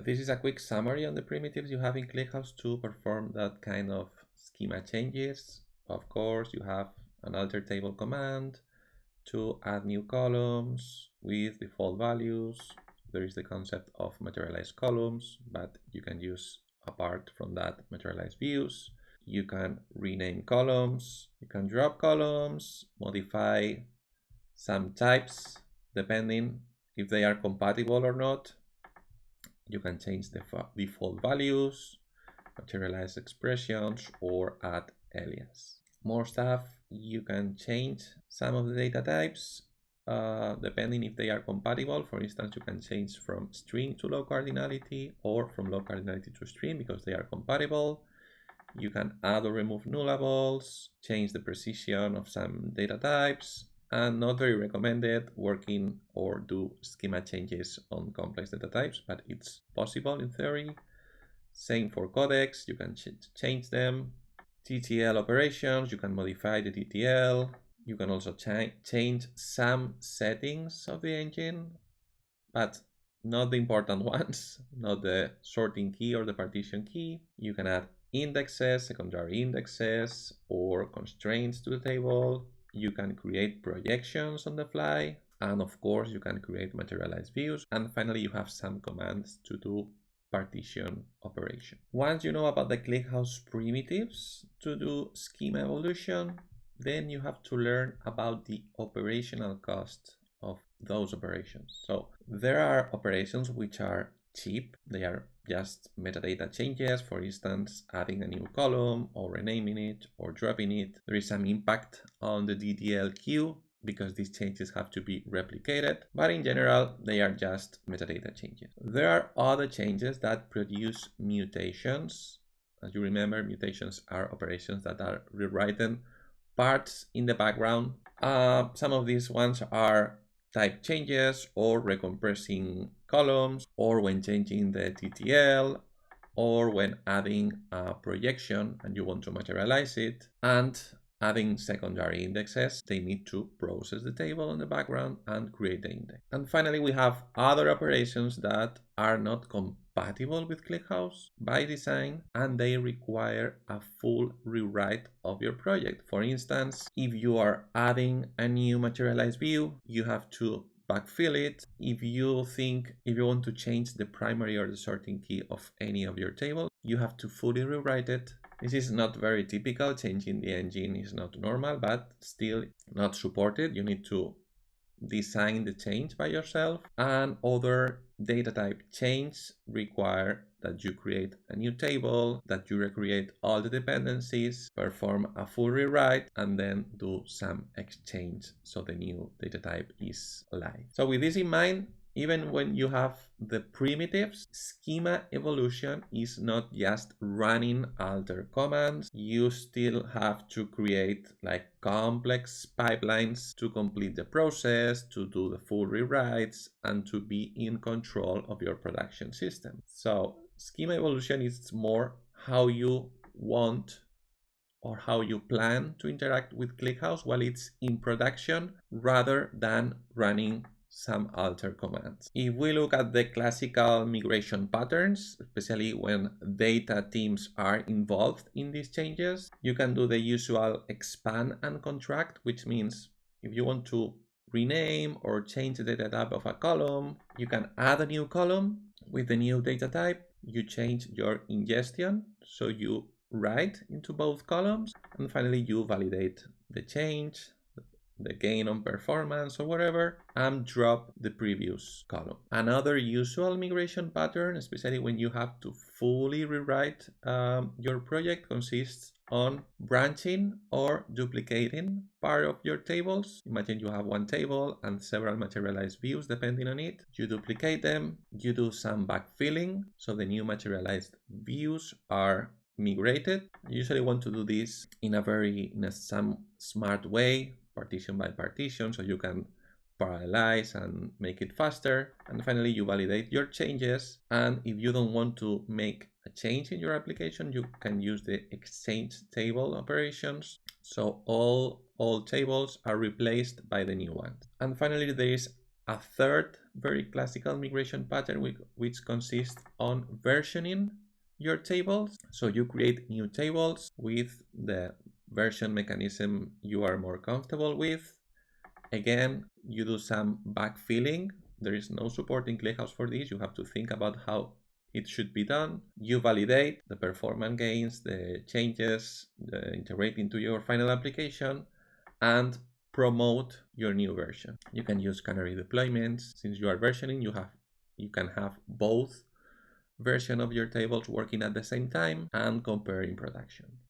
this is a quick summary on the primitives you have in ClickHouse to perform that kind of schema changes. Of course, you have an alter table command to add new columns with default values. There is the concept of materialized columns, but you can use apart from that materialized views. You can rename columns, you can drop columns, modify some types depending if they are compatible or not. You can change the default values, materialize expressions, or add alias. More stuff, you can change some of the data types depending if they are compatible. For instance, you can change from string to low cardinality or from low cardinality to string because they are compatible. You can add or remove nullables, change the precision of some data types, and not very recommended working or do schema changes on complex data types, but it's possible in theory. Same for codecs, you can change them. TTL operations, you can modify the TTL. You can also change some settings of the engine, but not the important ones, not the sorting key or the partition key. You can add indexes, secondary indexes, or constraints to the table. You can create projections on the fly, and of course you can create materialized views. And finally, you have some commands to do partition operation. Once you know about the ClickHouse primitives to do schema evolution, then you have to learn about the operational cost of those operations. So there are operations which are cheap. They are just metadata changes, for instance, adding a new column or renaming it or dropping it. There is some impact on the DDL queue because these changes have to be replicated, but in general, they are just metadata changes. There are other changes that produce mutations. As you remember, mutations are operations that are rewritten parts in the background. Some of these ones are type changes or recompressing columns, or when changing the TTL, or when adding a projection and you want to materialize it, and adding secondary indexes. They need to process the table in the background and create the index. And finally, we have other operations that are not compatible with ClickHouse by design, and they require a full rewrite of your project. For instance, if you are adding a new materialized view, you have to backfill it. If you want to change the primary or the sorting key of any of your tables, you have to fully rewrite it. This is not very typical. Changing the engine is not normal, but still not supported. You need to design the change by yourself, and other data type change require that you create a new table, that you recreate all the dependencies, perform a full rewrite, and then do some exchange so the new data type is live. So with this in mind, even when you have the primitives, schema evolution is not just running alter commands. You still have to create like complex pipelines to complete the process, to do the full rewrites, and to be in control of your production system. So schema evolution is more how you want or how you plan to interact with ClickHouse while it's in production, rather than running some alter commands. If we look at the classical migration patterns, especially when data teams are involved in these changes, you can do the usual expand and contract, which means if you want to rename or change the data type of a column, you can add a new column with the new data type. You change your ingestion, so you write into both columns, and finally you validate the change, the gain on performance or whatever, and drop the previous column. Another usual migration pattern, especially when you have to fully rewrite your project, consists on branching or duplicating part of your tables. Imagine you have one table and several materialized views depending on it. You duplicate them, you do some backfilling, so the new materialized views are migrated. I usually want to do this in some smart way, partition by partition, so you can parallelize and make it faster. And finally, you validate your changes. And if you don't want to make a change in your application, you can use the exchange table operations. So all tables are replaced by the new ones. And finally, there is a third very classical migration pattern which consists on versioning your tables. So you create new tables with the version mechanism you are more comfortable with. Again, you do some backfilling. There is no support in ClickHouse for this. You have to think about how it should be done. You validate the performance gains, the changes, integrate into your final application, and promote your new version. You can use canary deployments. Since you are versioning, you can have both version of your tables working at the same time and compare in production.